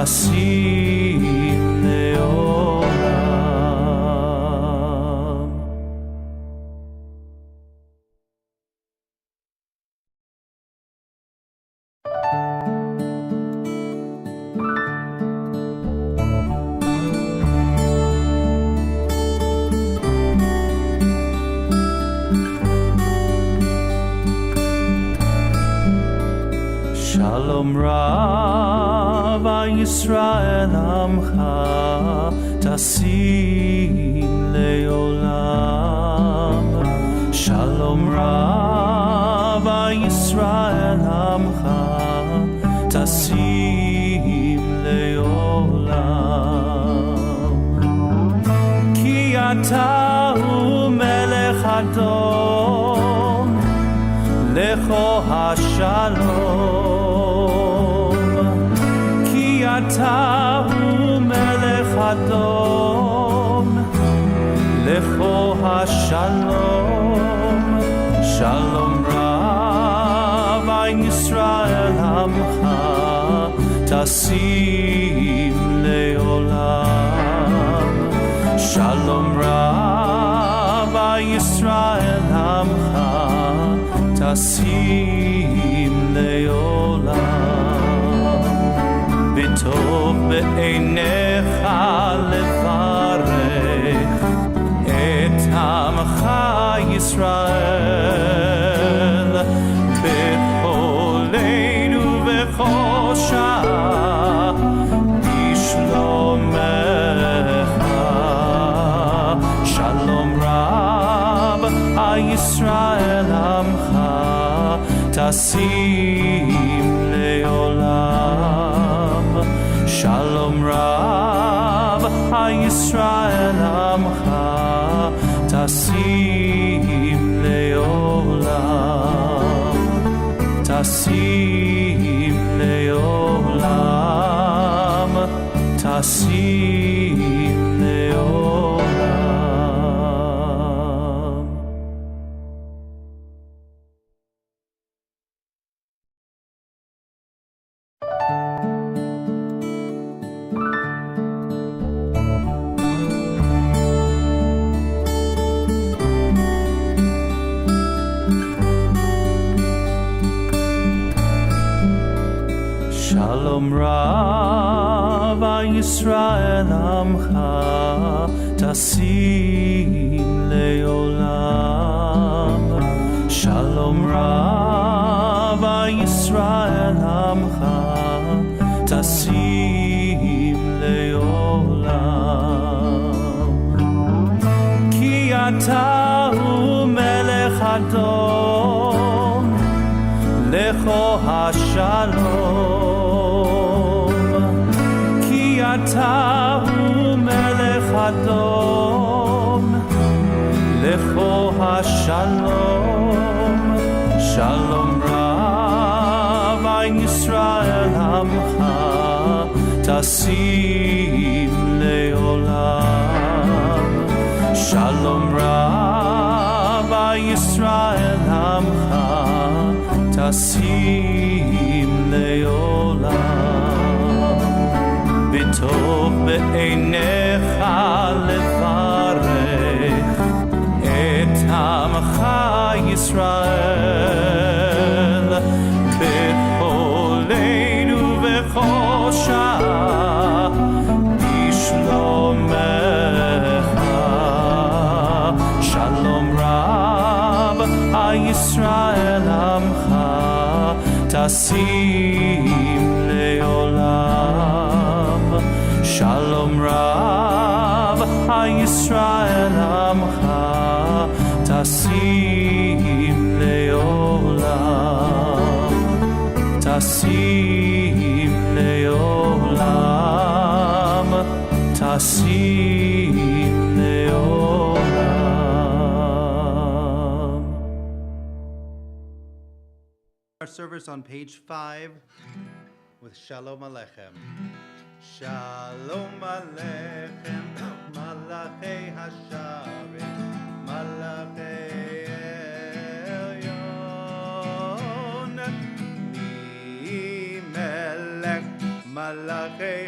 טסים לעולם. Shalom Rav Yisrael Amcha Tasim Leolam. Shalom Rav Yisrael Amcha Tasim Leolam. Ki ata hu melech adon lecho hashalom. אתה הוא מלך אדום, לכו השלום. שלום רב ישראל עמך תשים לעולם. שלום רב ישראל עמך תשים לעולם. טוב בעיניך לברך את עמך ישראל בכל לית ובכל שעה בשלומך. שלום רב ישראל עמך תשים לעולם. Shalom Rav Yisrael Amcha Tasim Leolam. Tasim Leolam. Tasim Leolam. Shalom Rav Yisrael Amcha Tasim Leolam. Shalom Rav Yisrael Amcha Tasim Leolam. Ki ata hu melech adom lecho hashalom. אתה הוא מלך אדום, לכו השלום. שלום רב ישראל עמך תשים לעולם. שלום רב ישראל עמך תשים לעולם. טוב בעיניך לברך את עמך ישראל בכל לית ובכל שעה בשלומך. שלום רב ישראל עמך תשים לעולם. Shalom Rav Yisrael Amcha Tasim Leolam. Tasim Leolam. Tasim Leolam. Our service on page 5 with Shalom Aleichem. Shalom Aleichem, Malachei Hasharim, Malachei Elyon, Mi Melech, Malachei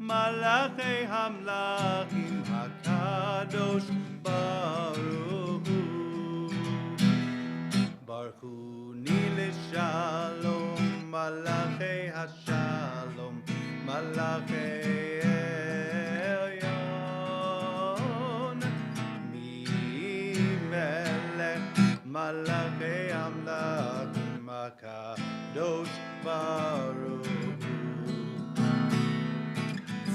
Malachei Hamlachim HaKadosh Baruch Hu. Baruchuni L'Shalom Malachei HaShalom Malachei Elyon Mimelech Malachei Hamlachim HaKadosh Baruch Hu.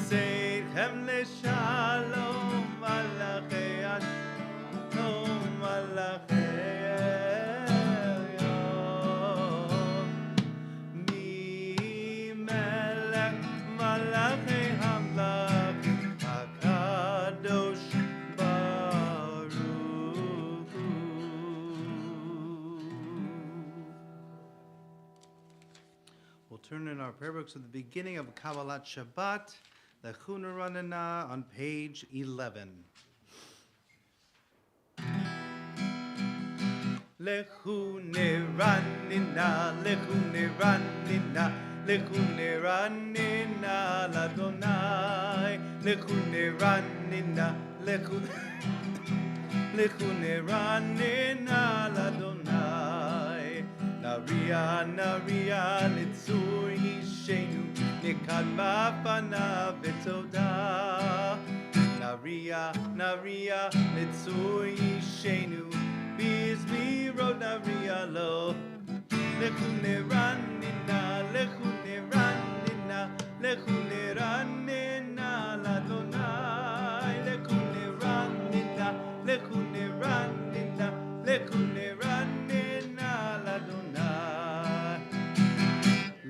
Seidchem L'Shalom Malachei HaShalom Malachei Elyon Mimelech Malachei Hamlachim HaKadosh Baruch Hu. We'll turn in our prayer books to the beginning of Kabbalat Shabbat, the Chuna Ranana on page 11. Lechune ranina, lechune ranina, lechune ranina, ladonai. Lechune ranina, lechune ranina, ladonai. Naria, naria, litzur yishenu, nikad bafanav v'toda. Naria, naria, litzur yishenu, Bizmi road naria lo. Lechune ranina, lechune ranina, lechune ranina, ladonai. Lechune ranina, lechune ranina, lechune ranina, ladonai.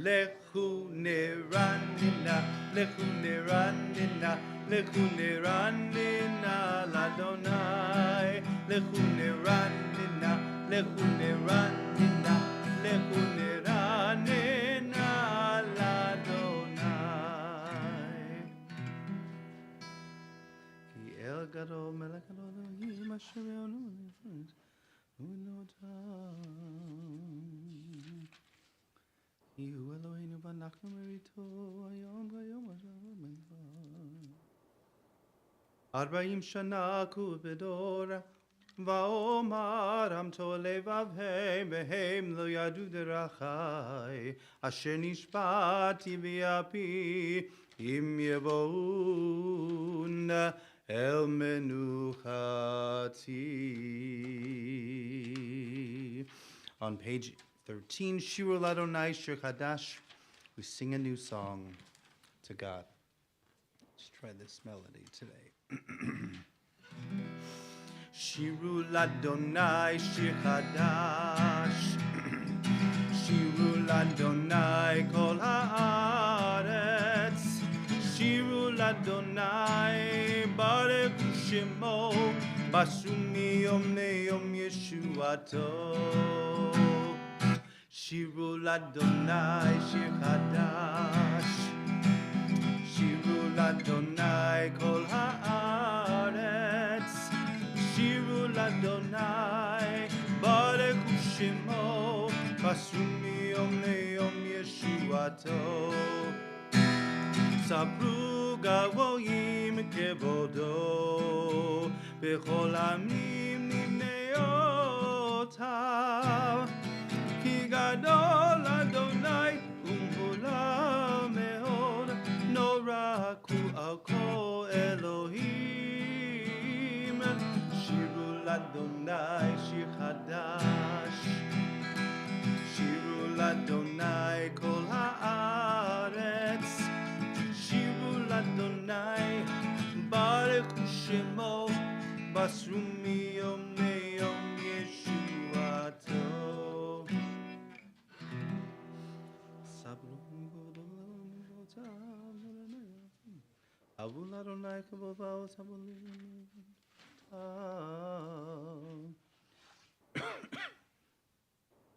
Lechune ranina, lechune ranina, lechune ranina, ladonai. Lechune ranina, lechune ranina, lechune ranina, ladonai. Ki el gadol melech Elohim asher be'onu nefesh u'notam. Ki hu Eloheinu v'anachnu merito hayom v'yom ha'shabbat mencha. 40 shana ku bedora va'omar amto levavhem vehem lo yadu derachai asher nishbati v'yapi im yevon el menuchati. On page 13, Shir Ladonai Shir Chadash, we sing a new song to God. Let's try this melody today. Shiru Ladonai Shir Chadash, Shiru Ladonai Kol Haaretz, Shiru Ladonai Barech Shemo, Basumi Yom Neyom Yeshuato. Shiru Ladonai Shir Chadash, Shiru Ladonai Kol Haaretz, Shiru Ladonai Barech Shemo, Basumi Yom Neyom Yeshuato. Sabru Gavoyim Kevodo, Bechol Amim Nimneotav. Ki gadol Adonai u'mula me'od, noraku al kol Elohim. Shiru Ladonai Shir Chadash, Shiru Ladonai kol haaretz, Shiru Ladonai barech Shemo, basumi yom neyom Yeshuato.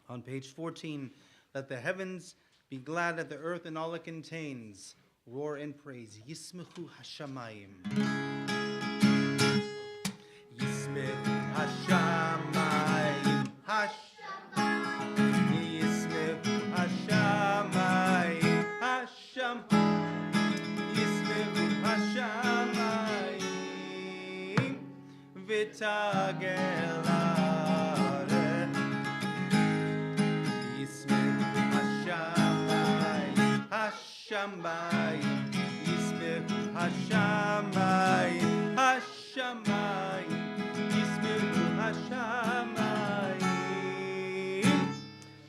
On page 14, let the heavens be glad at the earth and all it contains. Roar and praise. Yismechu hashamayim. Yismechu hashamayim. Yismechu hashamayim. Yismechu ותגל הארץ. ישמחו השמיים, השמיים, ישמחו השמיים, השמיים, ישמחו השמיים,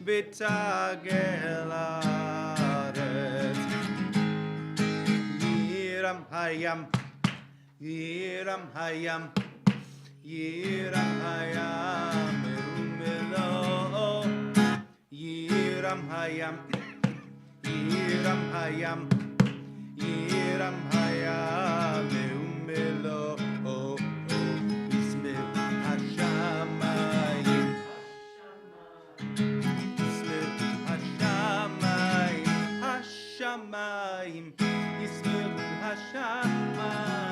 ותגל הארץ. יירם הים, יירם הים, יירם הים ומלואו. יירם הים, יירם הים, יירם הים ומלואו. ישמחו השמיים, ישמחו השמיים, השמיים, ישמחו השמיים,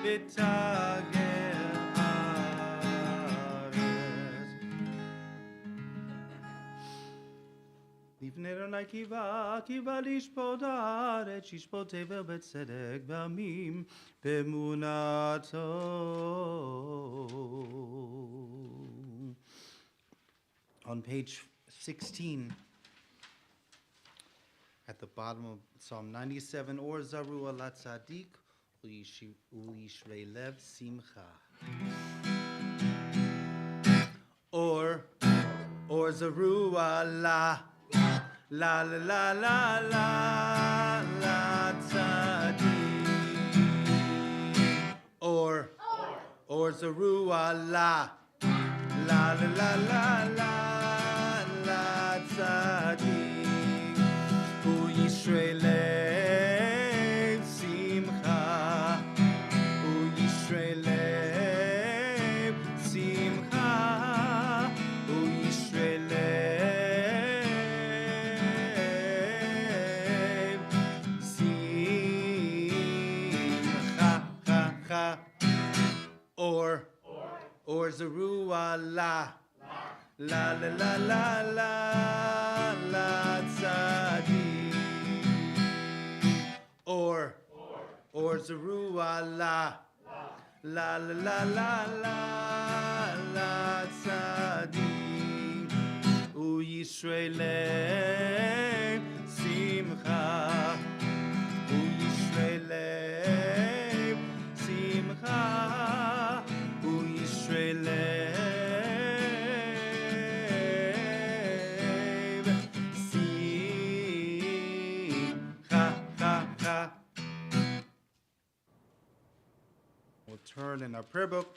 ותגל הארץ. לפני אדוני קיווה לשפוט הארץ, ישפוט תבל בצדק בעמים באמונתו. On page 16, at the bottom of Psalm 97, Or Zaru ala Tzadik, U'yishrei lev simcha. Or Zaru ala la la la la la la Tzadik. Or Zaru ala la la la la la la Tzadik. U'yishrei lev simcha. U'yishrei lev simcha. U'yishrei lev simcha. Or Zaru ala la la la la la la Tzadik. Or Zaru ala la la la la la la Tzadik. U'yishrei lev simcha. U'yishrei lev simcha. U'yishrei lev simcha. We'll turn in our prayer book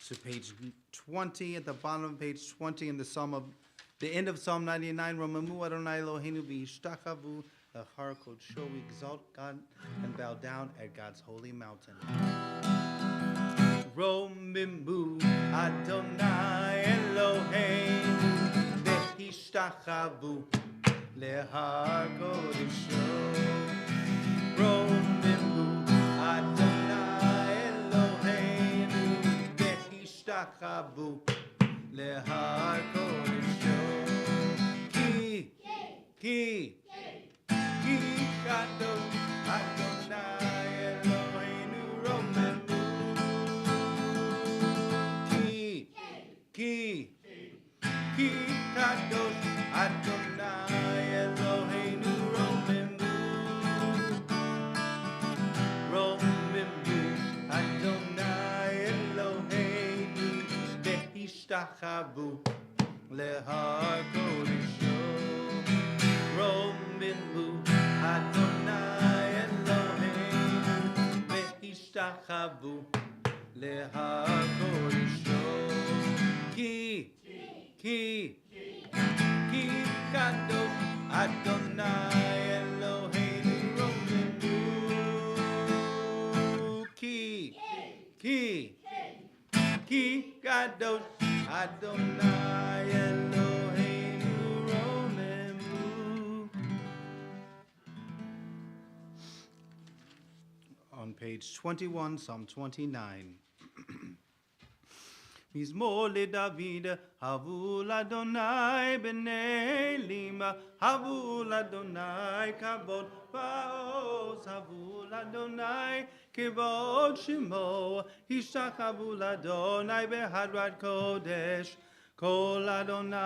to page 20, at the bottom of page 20 in the end of Psalm 99. Romamu Adonai Eloheinu v'yishtachavu l'har kodsho. We exalt God and bow down at God's holy mountain. Romamu Adonai Eloheinu v'yishtachavu l'har kodsho. Romamu Adonai Eloheinu v'yishtachavu l'har kodsho. Ki kadosh Adonai Eloheinu romamu. Ki kadosh Adonai Eloheinu romamu. Romamu Adonai Eloheinu v'yishtachavu l'har kodsho. Romamu Adonai Eloheinu v'yishtachavu l'har kodsho. Ki kadosh Adonai Eloheinu romamu. Ki kadosh Adonai Eloheinu romamu. On page 21, Psalm 29. מזמור לדוד, הבו לאדוני בני לימה, הבו לאדוני כבוד ועוז, הבו לאדוני כבוד שמו, השתחוו לאדוני בהדרת קודש, כל אדוני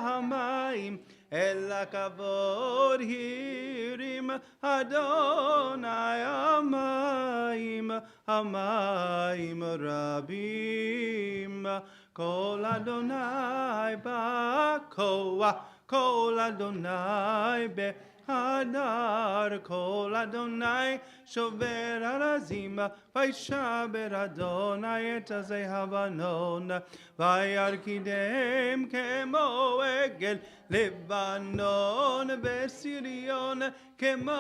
המים, אל הכבוד הרים, אדוני המים, המים רבים, כל אדוני בכוח, כל אדוני בהדר, כל אדוני שובר ארזים, וישבר אדוני את עזי הבנון, וירקידם כמו עגל לבנון בסריון, כמו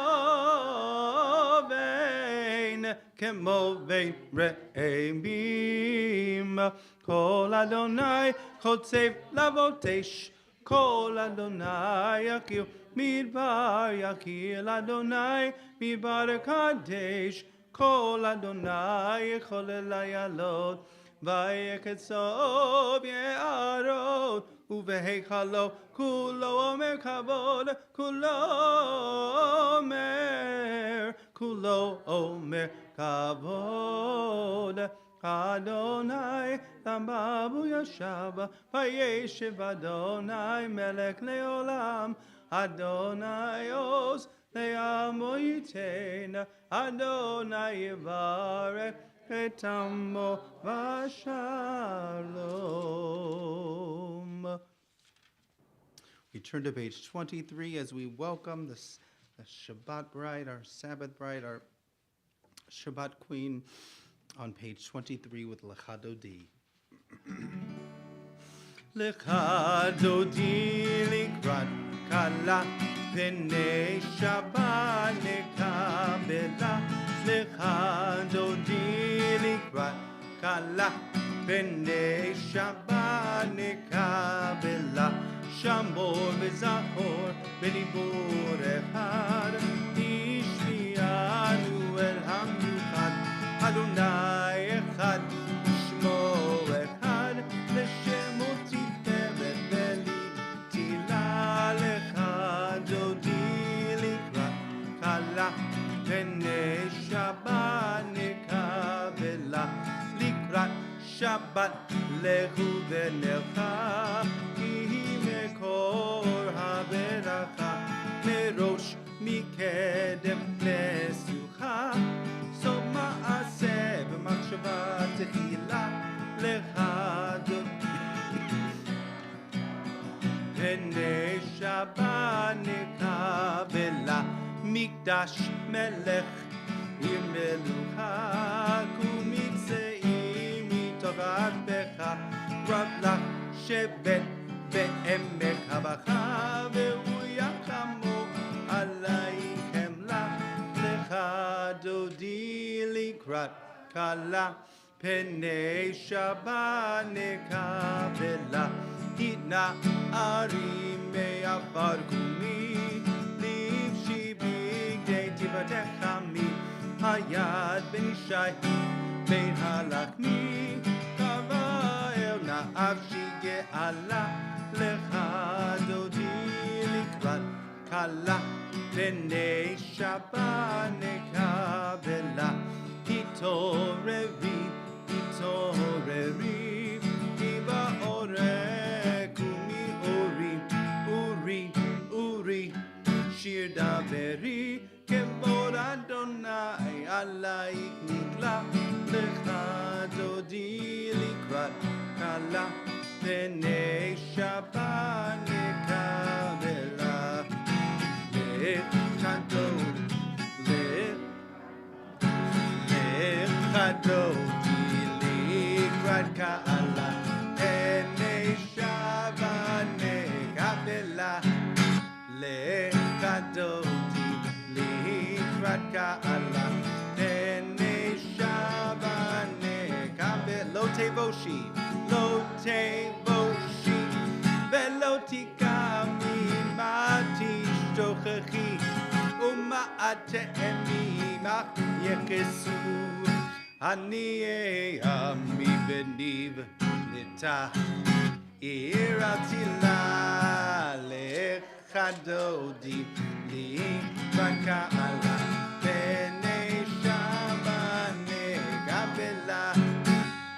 בין רעמים, כל אדוני חוצב לבוטש, כל אדוני יקיר מדבר, יקיר אדוני מדבר קדש, כל אדוני יכול לילות, ויקצוב יערות, ובהיכלו כולו אומר כבוד, כולו אומר כבוד. אדוני למה בו ישב, וישב אדוני מלך לעולם, אדוני עוז לעמו ייתן, אדוני יברך את עמו בשלום. We turn to page 23 as we welcome the Shabbat bride, our Sabbath bride, our Shabbat queen, on page 23 with Lecha Dodi. Lecha Dodi likrat kala pnei Shabbat nekabela. Lecha Dodi likrat kala pnei Shabbat nekabela. Shamor v'zachor v'dibur echad, ishmianu el hamichad, Adonai echad, shmo echad, l'shemo titevet v'litila. Lecha Dodi likra kala pnei Shabbat nekabela. Likrat Shabbat lehu v'necha, מקור הברכה, מראש מקדם לסוכה, סוף מעשה במחשבה תחילה. לך פני שבת נקבלה, מקדש מלך עם מלוכה, ומצאים מתוך עבדך, רב לך שבט בעמק הבכה, והוא יחמו עלי חמלה. Lecha Dodi likrat kala pnei Shabbat nekabela. Hitna arim me'afar kumi, livshi bigdei tivatechami, hayad ben ishai ben halachmi, kavael na'avshi ge'ala. Lecha Dodi likrat kala pnei Shabbat nekabela. Hitoreri, diva orek umi uri, shir daveri, kevod Adonai alaik nikla. Lecha Dodi likrat kala pnei Shabbat nekabela. Lecha Dodi likrat kala pnei Shabbat nekabela. Lecha Dodi likrat kala pnei Shabbat nekabela. Lo tevoshi velo tikami mati shtochechi uma'at te'emimach yechesu. אני עמי בניב נטע עירתי לה לך דודי לי בקהלה פני שמה נגבלה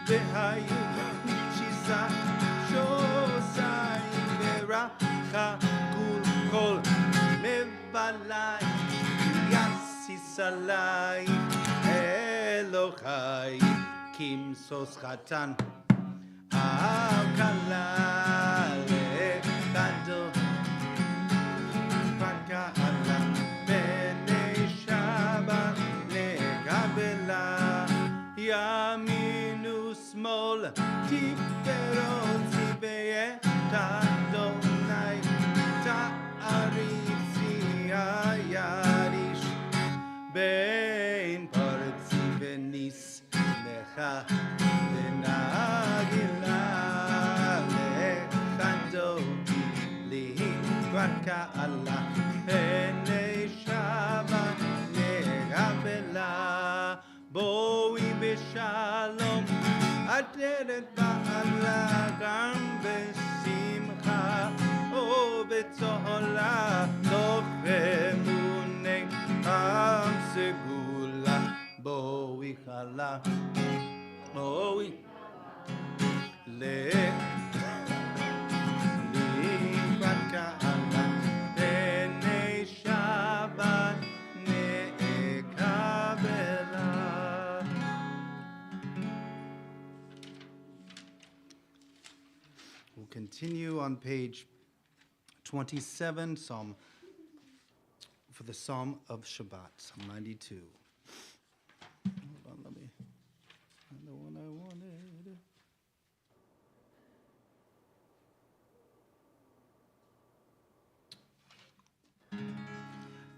והיו שיסה שוסיים ורחה כל מבלי יסיס עלי אלוהי כמסוס חתן הקלה לכדו בקהלה בני שבת לגבלה ימין ושמאל תפארות צבאי אדוני תעריצי היריש בין פרצי וניס לך ונגילה לכדו לקראת קהלה פני שבת לגבלה בואי בשלום עטרת בעלה גם בשמחה ובצהלה תוך אמוני עם סגולה בואי חלה בואי לקראת קהלה פני שבת נקבלה. We'll continue on page 27, Psalm for the Psalm of Shabbat, Psalm 92. Hold on, let me find the one I wanted.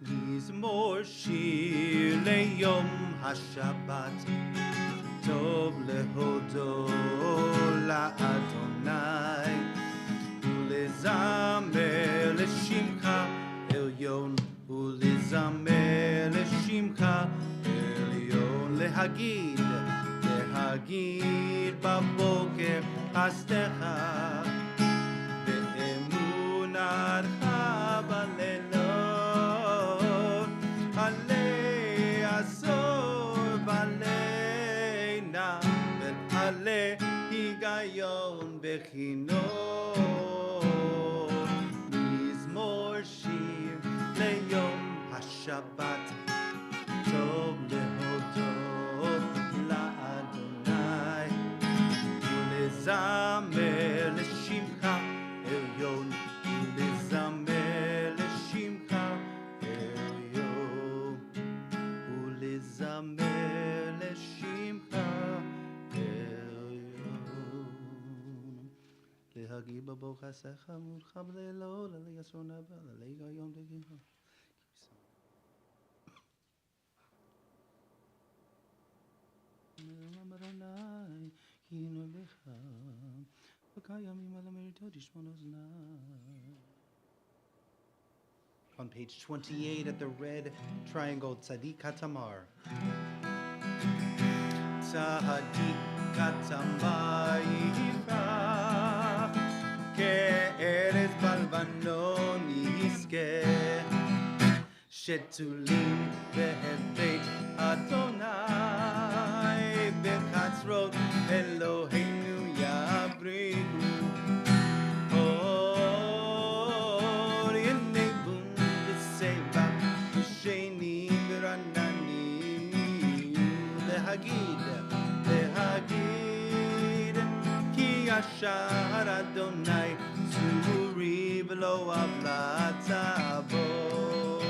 מזמור שיר ליום השבת טוב להודות לאדוני ולזמר לשמך עליון ולזמר לשמך עליון להגיד בבוקר חסדך באמונתך בלילות עלי עשור בלינה ועלי היגיון בכינור מזמור שיר ליום השבת טוב להודות לאדוני ולזמר לשמך עליון ולזמר לשמך עליון ולזמר לשמך עליון להגיד בבוקר חסדך מולך בלילות עלי עשור נבל עלי היגיון בכינור. אדוני הנה לך וקיימים על המריתות ישמעון אוזני. On page 28 at the red triangle, Tzadik Katamar. Tzadik Katamar yifrach כארץ בלבנון יזכה שתולים בהבית אדוני בחצרות אלוהינו יבריחו אור ינבון בשיבה ישנים ורעננים יהיו להגיד כי ישר אדוני צורי ולא עוולה בו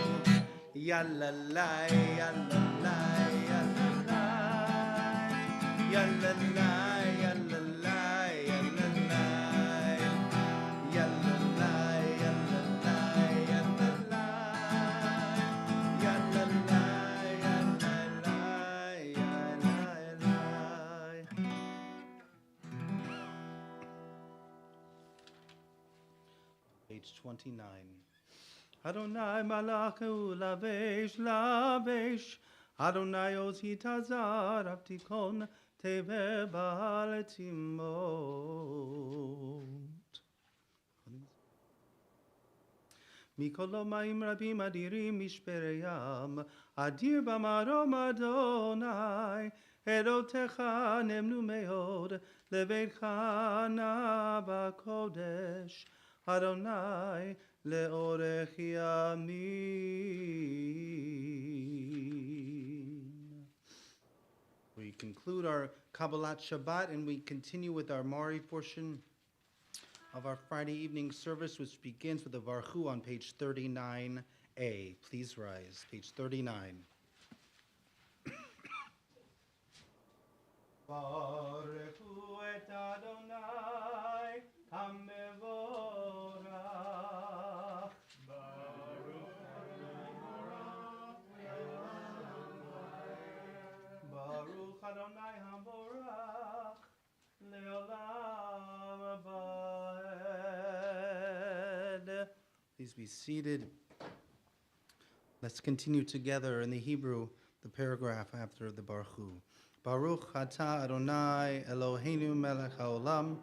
יאללה יאללה יאללה יאללה יאללה יאללה יאללה Page 29. Adonai malachu lavesh lavesh Adonai ozi tazar avtikon teve baletimot. מכל המים רבים אדירים משפרי ים, אדיר במרום אדוני, עדותיך נאמנו מאוד, לביתך נא בקודש, אדוני לאורך ימים. We conclude our Kabbalat Shabbat and we continue with our Mari portion of our Friday evening service, which begins with the Varchu on page 39a. Please rise, page 39. Baruchu et Adonai hamevorach. Baruch Adonai hamevorach leolam abad. Please be seated. Let's continue together in the Hebrew, the paragraph after the Baruchu. Baruch atah Adonai Eloheinu melech haolam,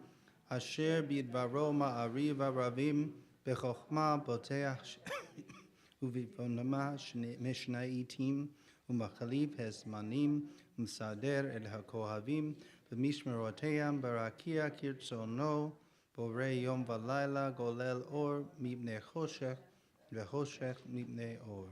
asher bidvaro ma'ariv aravim, bechokma boteach uvivonama mishnaitim, umachalif hezmanim, umsader el hakohavim, b'mishmeroteyam barakia kirtzono, borei yom v'layla golel or mipnei choshech, v'choshech mipnei or.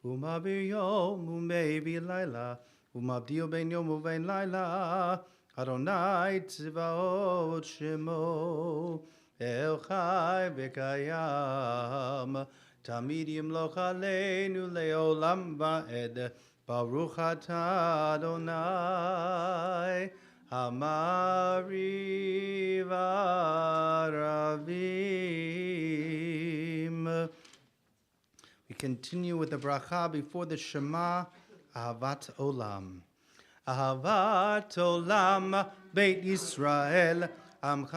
Umavir yom umevi layla, umavdil ben yom uven layla, Adonai tzvaot shemo, el chai v'kayam, tamid yimloch aleinu leolam va'ed, Baruch atah Adonai, Hamariv aravim. We continue with the bracha before the Shema, Ahavat Olam. Ahavat Olam, Beit Yisrael, Amchavta,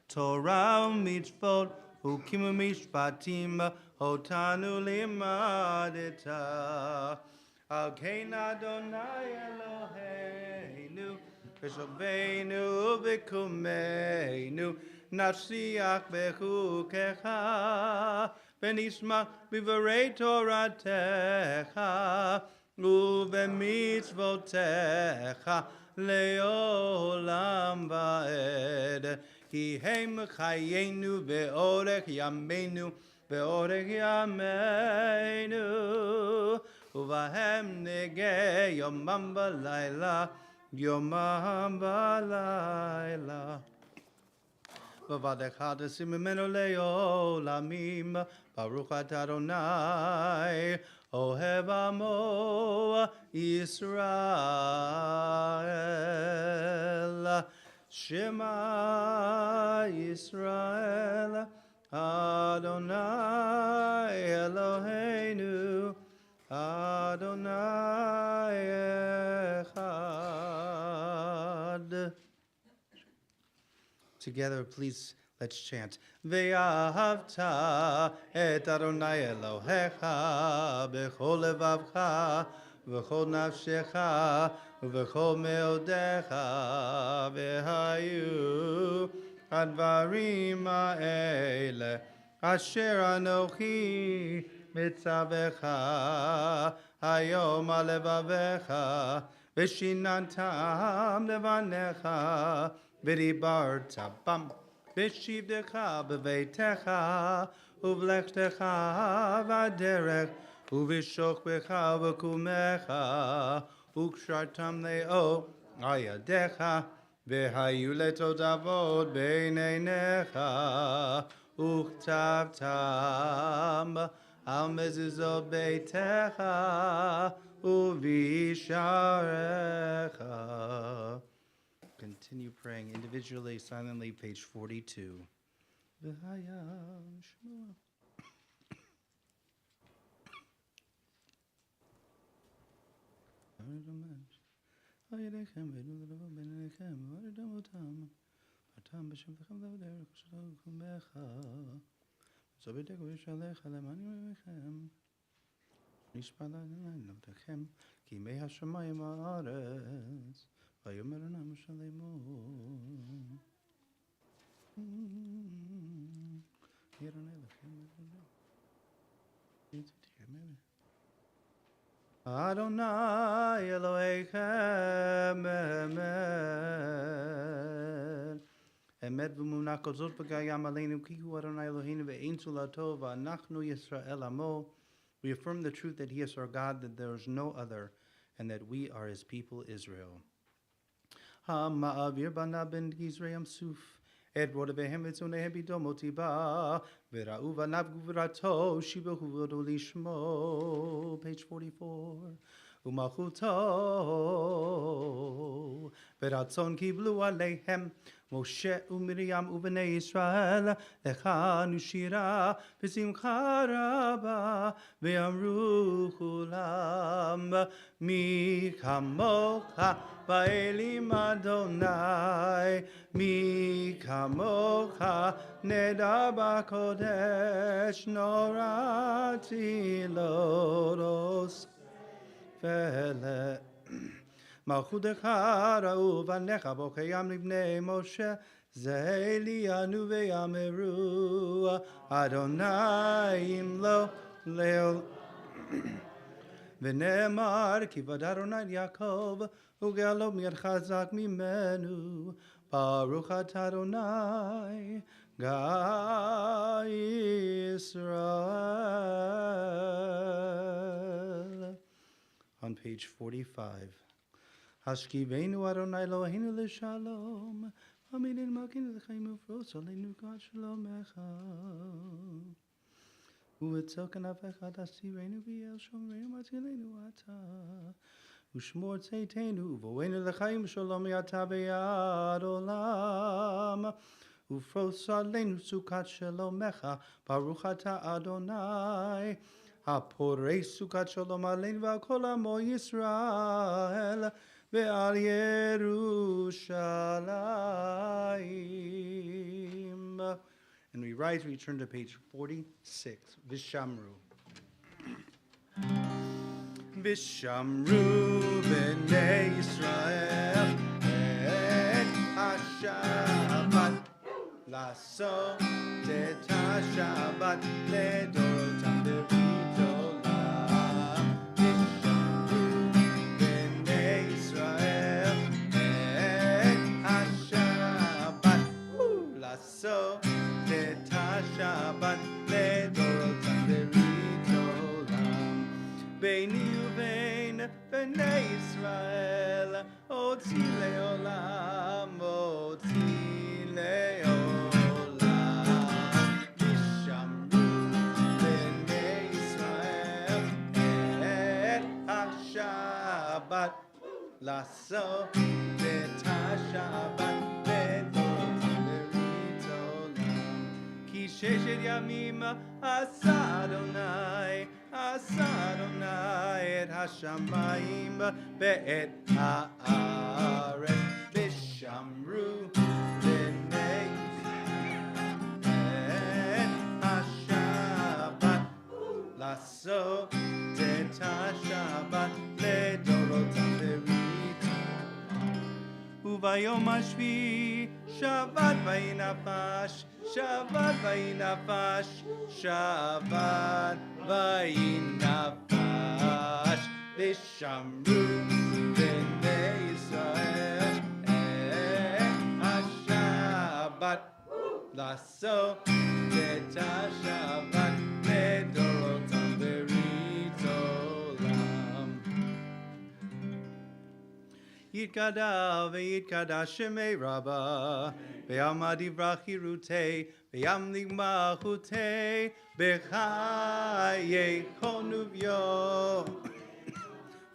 Torah mitzvot, Ukim mishpatim, Otanu limadeta. Alkein Adonai Eloheinu, Veshoveinu v'kumeinu, Nashriach bechukecha, V'nishma b'varei Toratecha, Uv'mitzvotecha, Leolam va'ed. Ki hem chayenu ve'orech yameinu, ve'orech yameinu, Uvahem nege yomam v'layla, yomam v'layla. V'vadecha tasim mimenu le'olamim, Baruch atah Adonai, Ohev amo Yisrael. Shema Yisrael, Adonai Eloheinu, Adonai echad. Together, please, let's chant. Ve'ahavta et Adonai Elohecha b'chol levavcha v'chol nafshecha v'chol meodecha v'hayu advarim ha'ele asher anochi mitzavecha hayom alevavecha v'shinantam levanecha v'dibarta bam v'shivdecha b'veitecha uvlechtecha v'aderech uv'shochbecha v'kumecha ukshartam leo ayadecha v'hayu letodavot b'neinecha uktavtam al mezuzot beitecha uvisharecha. Continue praying individually, silently, page 42. V'hayam shema. נשבע לעבדיכם, כי ימי השמיים הארץ, ויאמר נם שלמו. Adonai Elohechem Emet. Emet v'munah kol zot b'gayam aleinu ki hu Adonai Eloheinu ve'ein tzulato v'anachnu Yisrael amo. We affirm the truth that He is our God, that there is no other, and that we are His people Israel. Ha'ma'avir bana ben Yisrael suf. Et rodavehem etzonehem bidomoti ba. V'ra'u v'nav guvrato shibahu v'odo lishmo. Page 44. Umachuto. V'ratzon kiblu aleihem. Moshe u'Miriam u'bnei Yisrael. Lechanu shira v'simcha rabba. V'amru chulam. Mi kamocha ba'elim Adonai. Mi kamocha nedar b'kodesh norati loros vele. Malchudecha ra'u v'necha bo kayam libnei Moshe ze lianu ve'yameru Adonai imlo leol ונאמר כי ודע אדוני יעקב וגאלו מיד חזק ממנו ברוך אתה אדוני גיא ישראל. On page 45. השכיבנו אדוני אלוהינו לשלום עמידנו מלכנו לחיים ופרוס עלינו כל שלומך. ובצוק כנפיך תסירנו ויהיה שומרנו מצילנו אתה ושמור צאתנו ובואנו לחיים ושלום אתה ביד עולם ופרוס עלינו סוכת שלומך ברוך אתה אדוני הפורש סוכת שלום עלינו ועל כל עמו ישראל ועל ירושלים. And we rise, we turn to page 46, Vishamru. Vishamru b'nei Yisrael et ha-Shabbat לעשות את השבת לדורותם ברית עולם. vishamru b'nei Yisrael et ha-Shabbat לעשות את השבת לדורותם ברית עולם. ביני ובין בני ישראל הוציא לעולם, הוציא לעולם. vishamru b'nei ישראל את השבת לעשות את השבת לדורותם ברית עולם. כי ששת ימים עשה אדוני את השמיים ואת הארץ. vishamru b'nei את השבת לעשות את השבת לדורותם ברית עולם. וביום השביעי שבת ויהי נפש, שבת ויהי נפש, שבת ויהי נפש. vishamru b'nei ישראל את השבת לעשות את השבת לדורותם ברית עולם. יתגדל ויתקדש שמי רבה ויעמד יברח חירותי וימליך מלכותי בחיי כל נביאו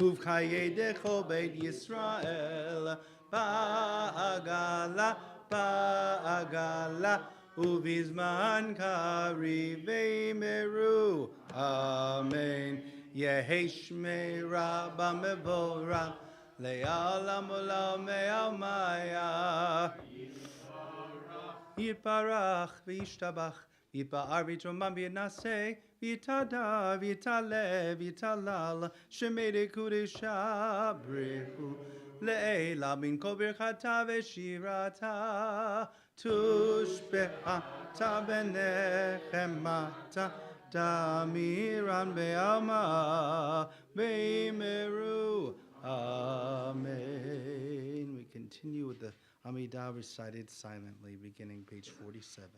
ובחיי דכל בית ישראל בעגלה בעגלה ובזמן קריב ויאמרו אמן. יהי שמירה במבורך לעולם עולמי עלמיה. יתברך וישתבח Yitba'ar v'yitromam v'yinaseh v'yitadar v'yitaleh v'yitalal shemei kudesha brehu le'ela min kol birchata v'shirata tushbehata v'nechemata damiran be'alma be'imeru. Amen. We continue with the Amidah recited silently, beginning page 47.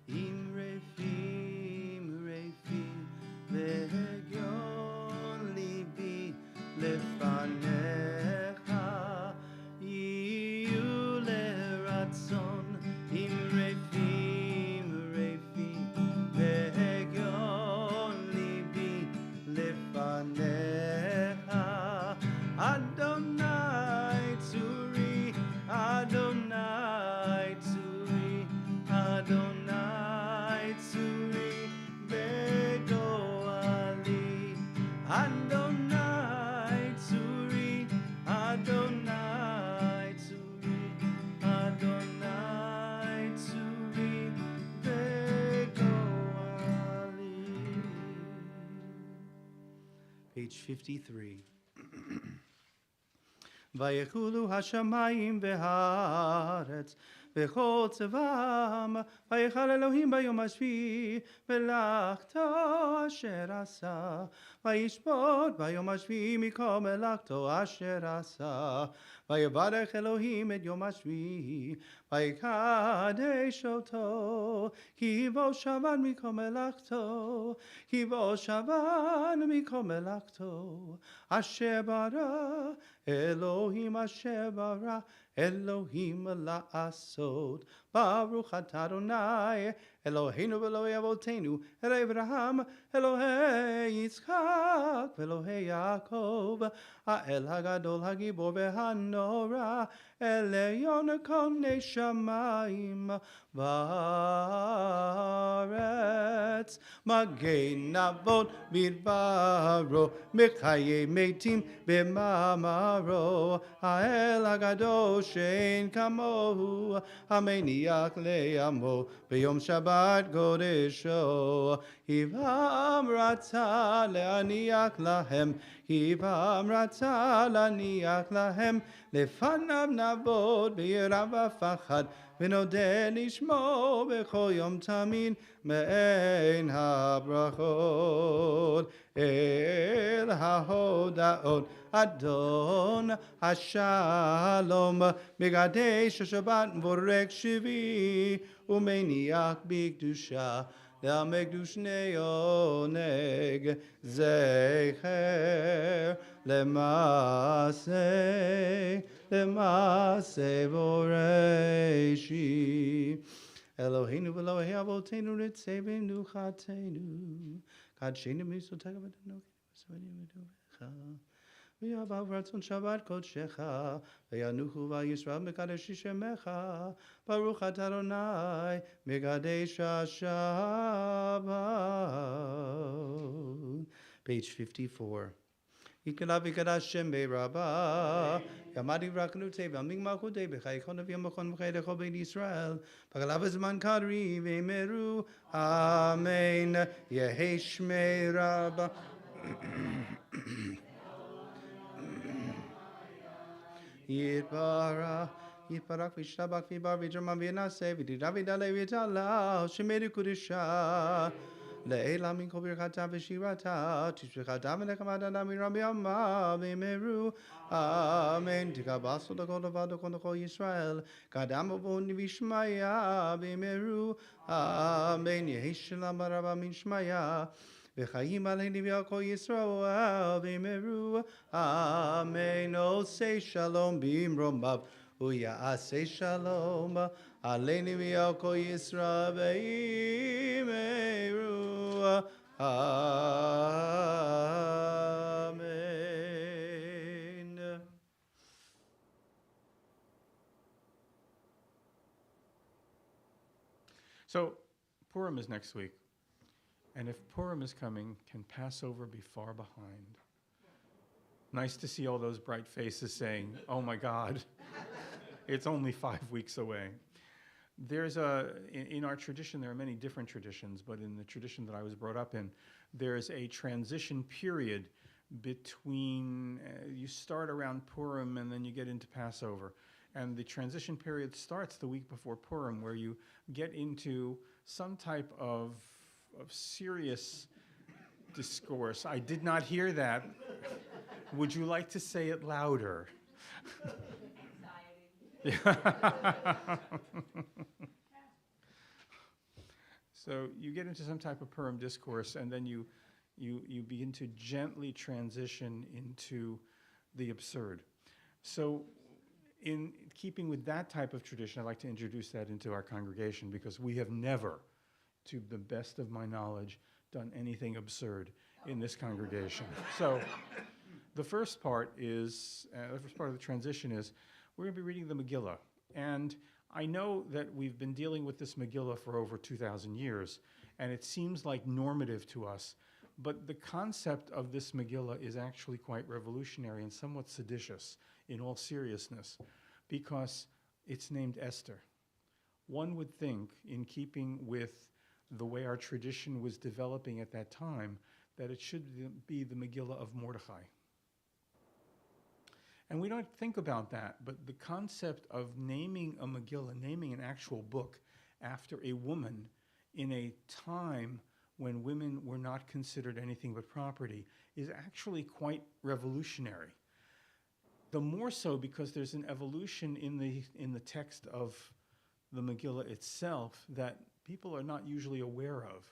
Im refim ve'egion libi lefanecha yiyu leratzon im refim ve'egion libi lefanecha Adonai tzuri Adonai tzuri Adonai tzuri begoali Adonai tzuri Adonai tzuri Adonai tzuri begoali. Page 53. Vayechulu hashamayim v'haaretz v'chol tzevam vayechal Elohim bayom hashvi v'lachto asher asa vayishbot bayom hashvi mikol melachto asher asa vayevarech Elohim et yom hashvi vayikadesh oto ki bo shavan mikol melachto ki bo shavan mikol melachto asher bara Elohim asher bara Elohim la'asod Baruch atah Adonai Eloheinu v'Elokei avotenu Elokei Avraham Elokei Yitzchak Elokei Yaakov Ha'el hagadol hagibor v'hanora Elyon konei shamayim v'aretz Magen avot bidbaro Mechayei metim b'mamaro Ha'el hagadol she'en kamohu Hameniach le'amo B'yom Shabbat Kodesho Hivam Ratzah le'aniach lahem Hivam Ratzah le'aniach lahem Lefanav navod b'yirav v'fachad ונודה לשמו בכל יום תמיד מעין הברכות אל ההודעות אדון השלום מקדש השבת מבורך שביעי ומניח בקדושה למקדוש נעונג זכר למעשה בוראשי אלוהינו ואלוהי אבותינו נצא במנוחתנו קדשנו במצוותיך ותנוחנו בטובך ויבוא רצון שבת קודשך וינוחו וישראל מקדש שמך ברוך אתה אדוני מקדש השבת. Page 54. יקלע וקדש שם ברבה ימד יברכנותי ועמing מלכותי בחייכון ובימכון ובחיי לכל בית ישראל בגלה בזמן קריב ואמרו אמן יהי שמי רבה יתברך וישתבח ויבר ויג'רמן וינשא וידידה וידלה ויתעלה שמי קודשה לעילה מן כל ברכתה ושירתה תשבחתה ונחמתה מרבי עמה ואמרו אמן תקבצו לכל דבר לכל ישראל קדם ובוני וישמעיה ואמרו אמן יהי שלום רבה מן שמעיה וחיים עלינו ועל כל ישראל ואמרו אמן עושה שלום במרומיו ויעשה שלום עלינו ועל כל ישראל ואמרו amen. So Purim is next week. And if Purim is coming, can Passover be far behind? Nice to see all those bright faces saying, oh my God, it's only 5 weeks away. There's in our tradition, there are many different traditions, but in the tradition that I was brought up in, there's a transition period between, you start around Purim and then you get into Passover. And the transition period starts the week before Purim, where you get into some type of serious discourse. I did not hear that. Would you like to say it louder? So you get into some type of Purim discourse, and then you begin to gently transition into the absurd. So in keeping with that type of tradition, I'd like to introduce that into our congregation, because we have never, to the best of my knowledge, done anything absurd in this congregation. So the first part is, the first part of the transition is, we're going to be reading the Megillah. And I know that we've been dealing with this Megillah for over 2,000 years, and it seems like normative to us. But the concept of this Megillah is actually quite revolutionary and somewhat seditious, in all seriousness, because it's named Esther. One would think, in keeping with the way our tradition was developing at that time, that it should be the Megillah of Mordechai. And we don't think about that, but the concept of naming a Megillah, naming an actual book after a woman in a time when women were not considered anything but property, is actually quite revolutionary. The more so because there's an evolution in the text of the Megillah itself that people are not usually aware of.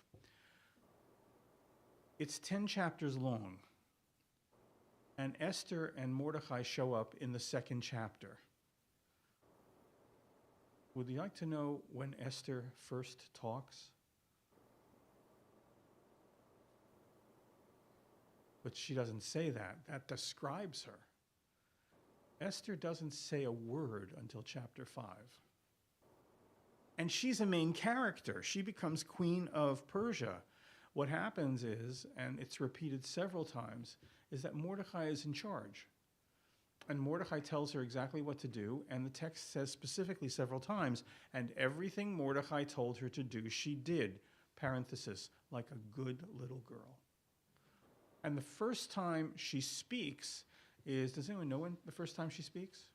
It's 10 chapters long. And Esther and Mordechai show up in the second chapter. Would you like to know when Esther first talks? But she doesn't say that. That describes her. Esther doesn't say a word until chapter 5. And she's a main character. She becomes queen of Persia. What happens is, and it's repeated several times, is that Mordechai is in charge. And Mordechai tells her exactly what to do, and the text says specifically several times, and everything Mordechai told her to do, she did, parenthesis, like a good little girl. And the first time she speaks is, does anyone know when the first time she speaks?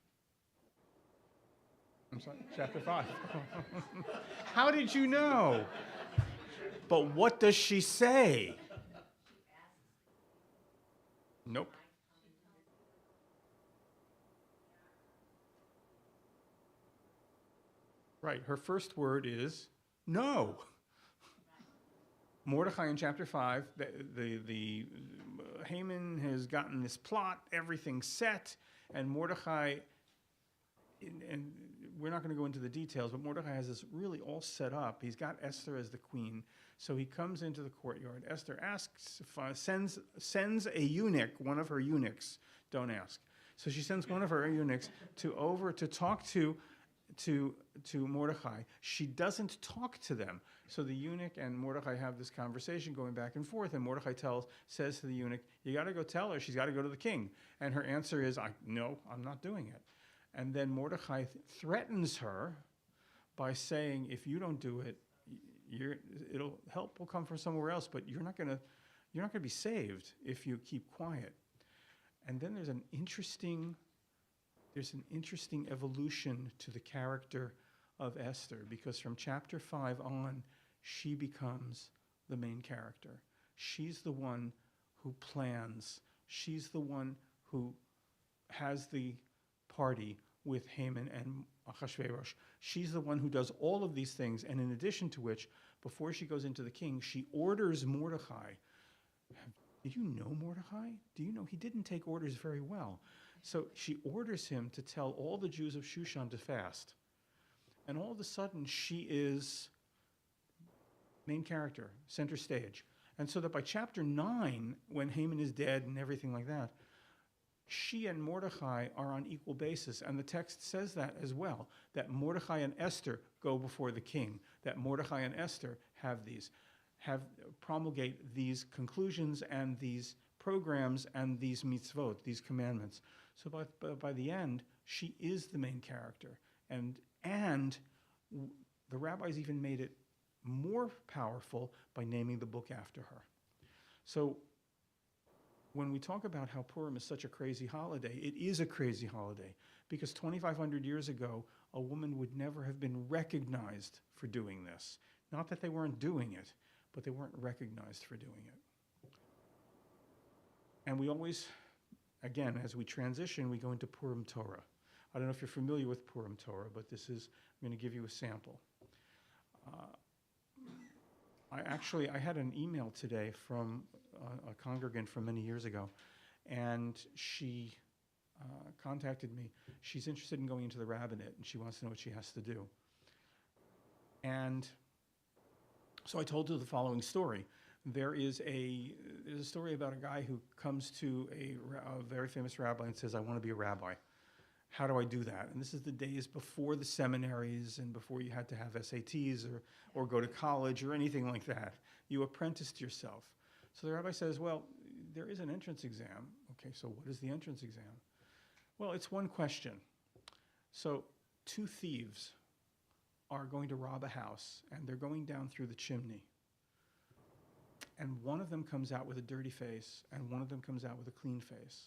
I'm sorry, chapter 5. How did you know? But what does she say? Nope. Right, her first word is no. Mordecai in chapter 5, the Haman has gotten this plot, everything's set, and Mordecai, and we're not going to go into the details, but Mordecai has this really all set up. He's got Esther as the queen, so he comes into the courtyard. Esther asks, sends a eunuch, one of her eunuchs, don't ask. So she sends one of her eunuchs over to talk to Mordecai. She doesn't talk to them. So the eunuch and Mordecai have this conversation going back and forth, and Mordecai says to the eunuch, you got to go tell her, she's got to go to the king. And her answer is, no, I'm not doing it. And then Mordecai threatens her by saying, if you don't do it, help will come from somewhere else, but you're not going to be saved if you keep quiet. And then there's an interesting evolution to the character of Esther, because from chapter 5 on, she becomes the main character. She's the one who plans. She's the one who has the party with Haman and Achashverosh. She's the one who does all of these things, and in addition to which, before she goes into the king, she orders Mordecai. Did you know Mordecai? Do you know he didn't take orders very well? So she orders him to tell all the Jews of Shushan to fast. And all of a sudden, she is main character, center stage. And so that by chapter 9, when Haman is dead and everything like that, she and Mordecai are on equal basis. And the text says that as well, that Mordecai and Esther go before the king, that Mordecai and Esther promulgate these conclusions and these programs and these mitzvot, these commandments. So by the end, she is the main character. And the rabbis even made it more powerful by naming the book after her. So when we talk about how Purim is such a crazy holiday, it is a crazy holiday, because 2,500 years ago, a woman would never have been recognized for doing this. Not that they weren't doing it, but they weren't recognized for doing it. And we always, again, as we transition, we go into Purim Torah. I don't know if you're familiar with Purim Torah, but I'm going to give you a sample. I had an email today from a congregant from many years ago, and she contacted me. She's interested in going into the rabbinate, and she wants to know what she has to do. And so I told her the following story. There's a story about a guy who comes to a very famous rabbi and says, I want to be a rabbi. How do I do that? And this is the days before the seminaries and before you had to have SATs or go to college or anything like that. You apprenticed yourself. So the rabbi says, well, there is an entrance exam. Okay, so what is the entrance exam? Well, it's one question. So 2 thieves are going to rob a house, and they're going down through the chimney. And one of them comes out with a dirty face, and one of them comes out with a clean face.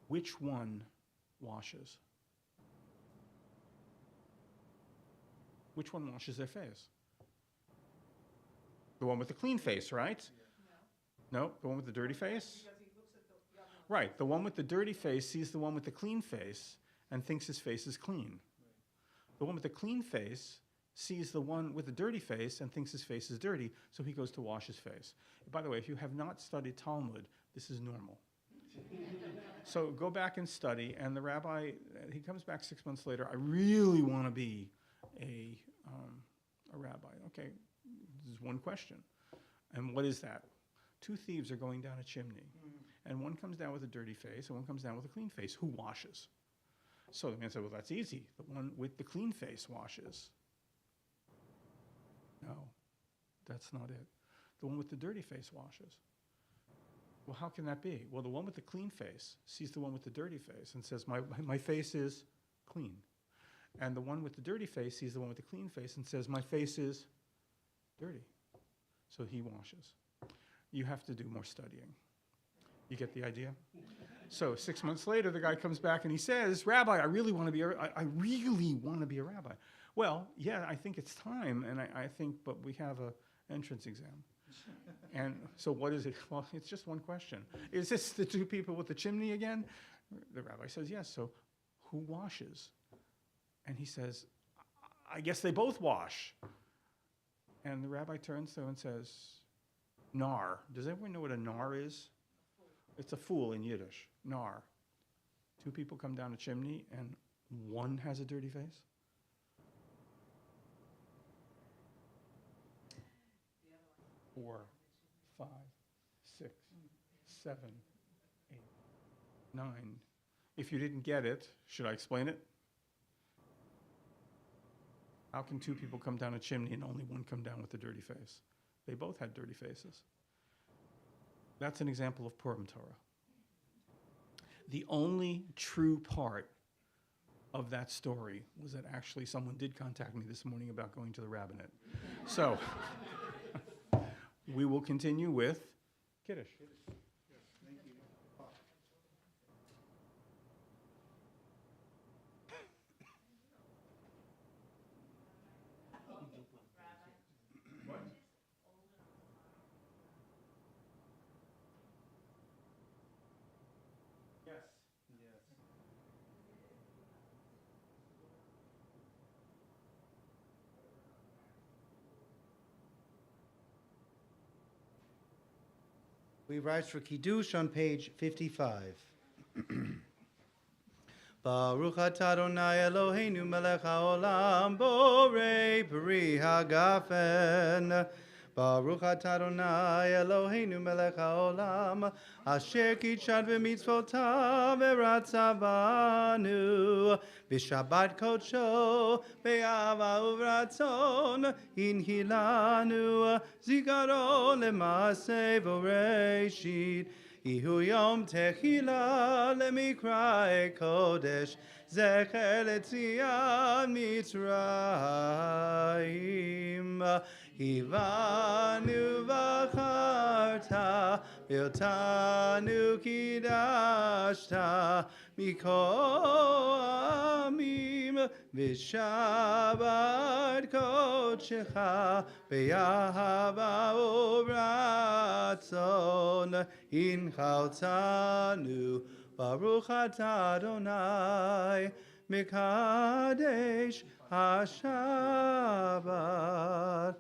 Which one washes? Which one washes their face? The one with the clean face, right? No, the one with the dirty face? Right, the one with the dirty face sees the one with the clean face and thinks his face is clean. The one with the clean face sees the one with the dirty face and thinks his face is dirty, so he goes to wash his face. By the way, if you have not studied Talmud, this is normal. So go back and study, and the rabbi, he comes back 6 months later, I really want to be a rabbi. Okay, this is one question. And what is that? 2 thieves are going down a chimney, and one comes down with a dirty face, and one comes down with a clean face. Who washes? So the man said, well, that's easy. The one with the clean face washes. No, that's not it. The one with the dirty face washes. Well, how can that be? Well, the one with the clean face sees the one with the dirty face and says, my face is clean. And the one with the dirty face sees the one with the clean face and says, my face is dirty. So he washes. You have to do more studying. You get the idea? So 6 months later, the guy comes back and he says, Rabbi, I really want to be a rabbi. Well, yeah, I think it's time, and I think, but we have a entrance exam. And so what is it? Well, it's just one question. Is this the two people with the chimney again? The rabbi says, yes. So who washes? And he says, I guess they both wash. And the rabbi turns to him and says, nar. Does everyone know what a nar is? It's a fool in Yiddish, nar. Two people come down a chimney and one has a dirty face? 4, 5, 6, 7, 8, 9. If you didn't get it, should I explain it? How can two people come down a chimney and only one come down with a dirty face? They both had dirty faces. That's an example of Purim Torah. The only true part of that story was that actually someone did contact me this morning about going to the rabbinate. So we will continue with Kiddush. We rise for Kiddush on page 55. Baruch atah Adonai Eloheinu melech haolam borei peri hagafen. Baruch atah Adonai Eloheinu melech haolam asher kitshad v'mitzvotav v'ratzavanu v'shabbat kodsho ve'ava uvratzon inhilanu zikaron lema'aseh v'reishit Ihu yom techila lemikra kodesh zecher letzion Mitzrayim Hivanu v'charta v'otanu kidashta mikol amim v'shabbat kodshecha v'yahava uvratzon inchaltanu Baruch atah Adonai mikadesh hashabbat.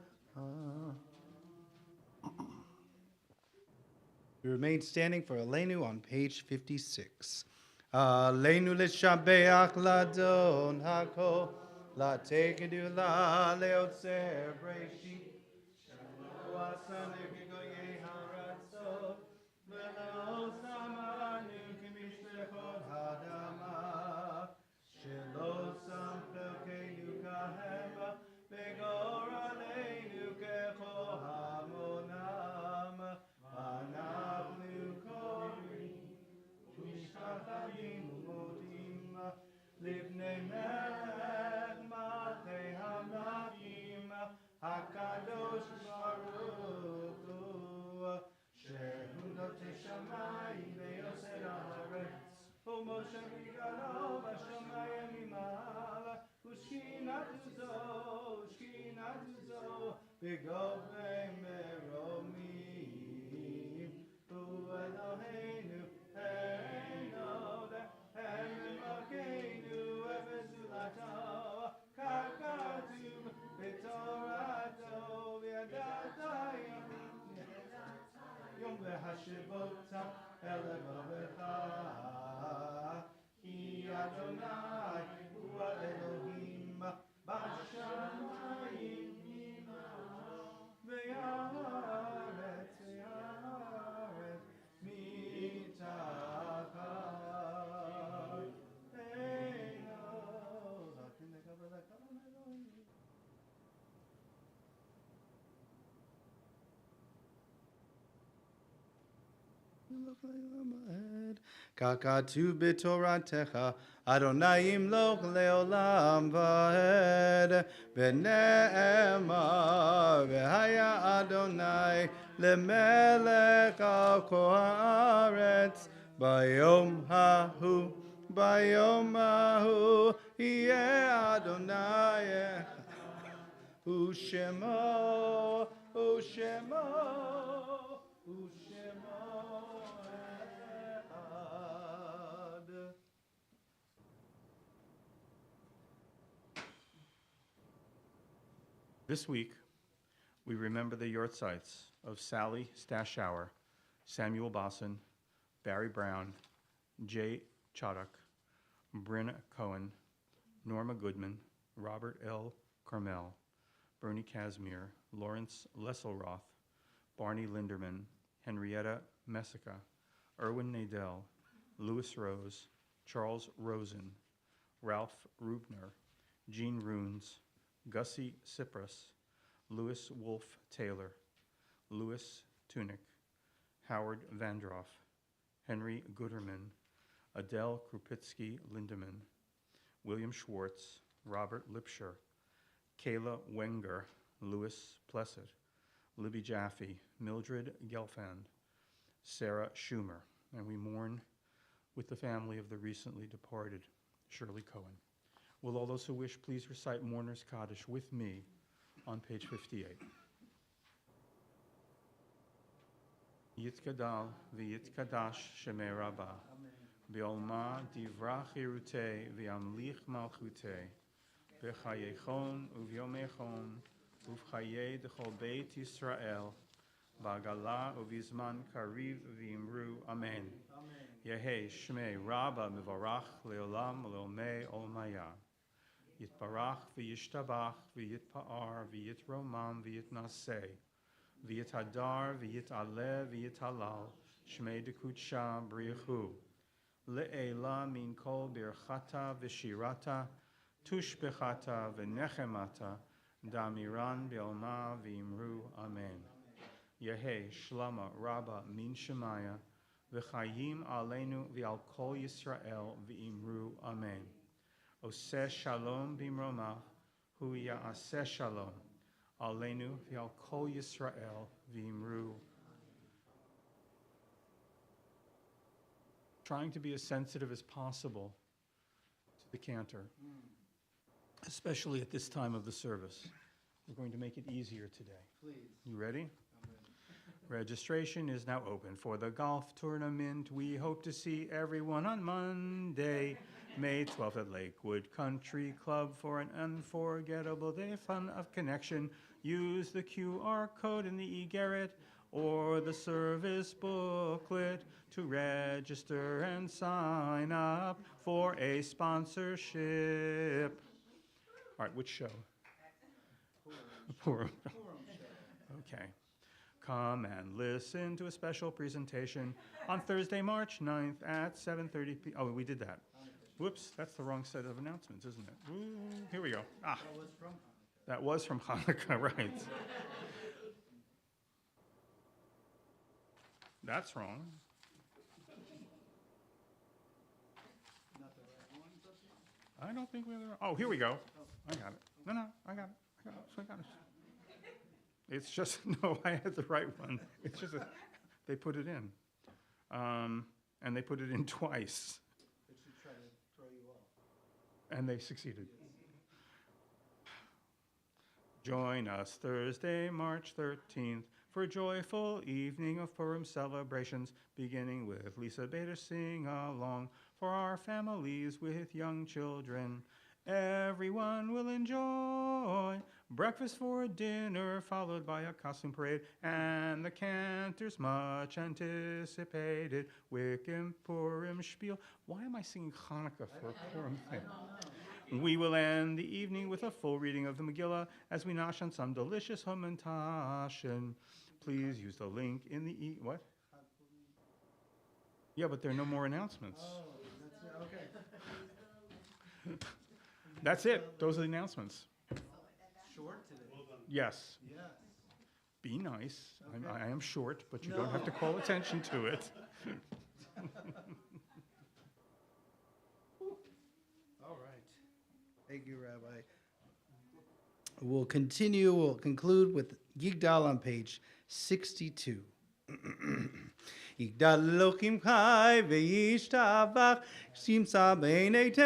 We remain standing for Aleinu on page 56. Aleinu l'shabeach ladon hako latekedu la leotzer breishit wasan lekigoye haratzot ve'osamanu kimishlechot hadama shelo sam chelkeinu kahema ve'gor aleinu kechohamonam anachnu korim umishtachalim umotim livnei melech malchei hamlakim hakadosh baruch hu shehu notei shamayim ve'yoser haaretz u'Moshe bigalo b'shamayim imav u'shkinatu zo b'govei meromim u'Eloheinu eno lehem elokeinu evezulato kakatum b'torato v'yadatayim yom v'hashivota elevavecha ki Adonai hu Elohim b'shamayim ve'aretz mitachai eino lakim lekaveh Kakatu b'toratecha Adonai imloch leolam va'ed v'ne'emar v'haya Adonai lemelech al kol haaretz Bayom hahu, bayom hahu, yeah Adonai, Ushemo, Ushemo, Ushemo Echad. This week, we remember the yortzites of Sally Stashower, Samuel Bosson, Barry Brown, Jay Chodok, Brynna Cohen, Norma Goodman, Robert L. Carmel, Bernie Casimir, Lawrence Lesselroth, Barney Linderman, Henrietta Messica, Erwin Nadell, Louis Rose, Charles Rosen, Ralph Rubner, Gene Runes, Gussie Cyprus, Louis Wolfe Taylor, Louis Tunick, Howard Vandroff, Henry Gooderman, Adele Krupitsky Lindemann, William Schwartz, Robert Lipscher, Kayla Wenger, Louis Plessett, Libby Jaffe, Mildred Gelfand, Sarah Schumer, and we mourn with the family of the recently departed Shirley Cohen. Will all those who wish please recite Mourner's Kaddish with me on page 58. Yitkadal v'yitkadash shemei Rabbah, Be'olma divrach irutei v'yamlich malchutei, B'chayechon uvyomechon, uv'chayei d'chol beit Yisrael, Ba'gala uvizman kariv v'imru Amen. Yehei shmei Rabbah mivarach leolam leomei olmaya. Yitbarach v'yishtabach v'yitpa'ar v'yitromam v'yitnaseh. V'yitadar v'yitaleh v'yitalal. Shmei dekutsha brichu. Le'ela min kol birchata v'shirata. Tushbechata v'nechemata. Damiran be'olma v'imru Amen. Yehei shlama rabba min shemaya. V'chayim aleinu v'al kol Yisrael v'imru Amen. Oseh shalom bimromah, hu ya'aseh shalom. Aleinu v'al kol Yisrael v'imru. Trying to be as sensitive as possible to the cantor, especially at this time of the service. We're going to make it easier today. Please. You ready? Registration is now open for the golf tournament. We hope to see everyone on Monday, May 12th at Lakewood Country Club for an unforgettable day fun of connection. Use the QR code in the e-garret or the service booklet to register and sign up for a sponsorship. All right, which show? Purim. Okay. Come and listen to a special presentation on Thursday, March 9th at 7:30 p.m. Oh, we did that. Whoops, that's the wrong set of announcements, isn't it? Ooh, here we go. Ah, that was from Hanukkah, right. That's wrong. I don't think we have the right. Oh, here we go. I got it. No, I got it. I got it. It's just, no, I had the right one. It's just, they put it in. And they put it in twice. They should try to throw you off. And they succeeded. Join us Thursday, March 13th for a joyful evening of Purim celebrations, beginning with Lisa Bader Sing Along for our families with young children. Everyone will enjoy breakfast for dinner, followed by a costume parade, and the cantor's much anticipated Wiccan Purim spiel. Why am I singing Hanukkah for a Purim thing? We will end the evening with a full reading of the Megillah as we nosh on some delicious hamantashen. Please use the link in the what? Yeah, but there are no more announcements. Oh, that's it. Okay. That's it. Those are the announcements. Short today. Yes. Yes. Be nice. Okay. I am short, but you No. don't have to call attention to it. All right. Thank you, Rabbi. We'll conclude with Yigdal on page 62. יגדל אלוקים חי וישתבח, שימצא בעיניתו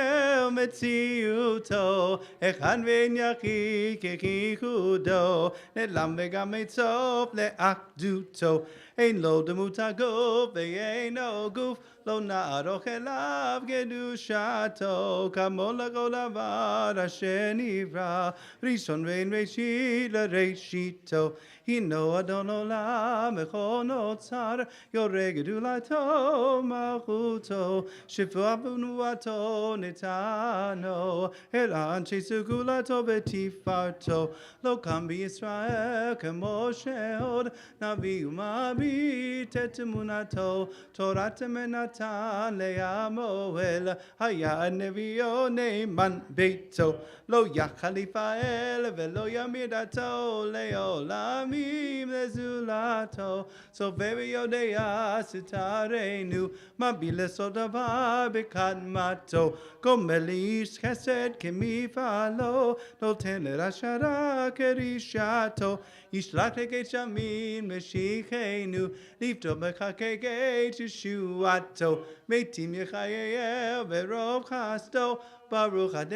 מציאותו, אחד ואין יחיד כייחודו, נעלם וגם אין סוף לאחדותו, אין לו דמות הגוף ואינו גוף, לא נערוך אליו קדושתו, כמו לכל דבר אשר נברא, ראשון ואין ראשית לראשיתו, הינו אדון עולם וכל נוצר, יורה גדולתו מלכותו, שפע ונבואתו נתנו, אל אנשי סגולתו ותפארתו, לא קם בישראל כמו שעוד, נביא ומביט את אמונתו, תורת אמונתן לעמואל, היה נביאו נאמן ביתו, לא יחליף האל ולא ימיר דתו, לעולמים לזולתו, סובב ויודע סתרנו, מביל לסוד דבר בקדמתו, גומל לאיש חסד כמפעלו, נותן לרשעה כרישתו, ישלח לגשמים משיחנו, לפתור מחכה גט ישועתו, מתים יחייהו ברוב חסדו, ברוך עד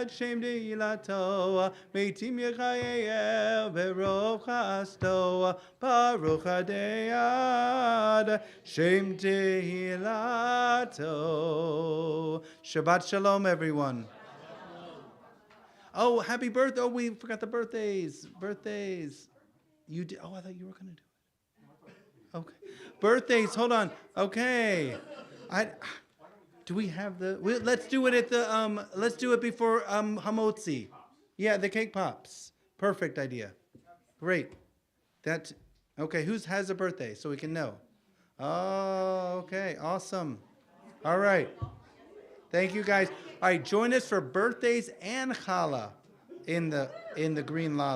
שם תהילתו, מתים יחייהו ברוב חסדו, ברוך עד שם תהילתו. Shabbat shalom, everyone. Oh, happy birthday. Oh, we forgot the birthdays. Birthdays. You did. Oh, I thought you were going to do it. Okay. Birthdays. Hold on. Okay. Do we have the? Let's do it at the. Let's do it before hamotzi. Yeah, the cake pops. Perfect idea. Great. That. Okay. Who has a birthday so we can know? Oh, okay. Awesome. All right. Thank you, guys. All right, join us for birthdays and challah in the green lobby.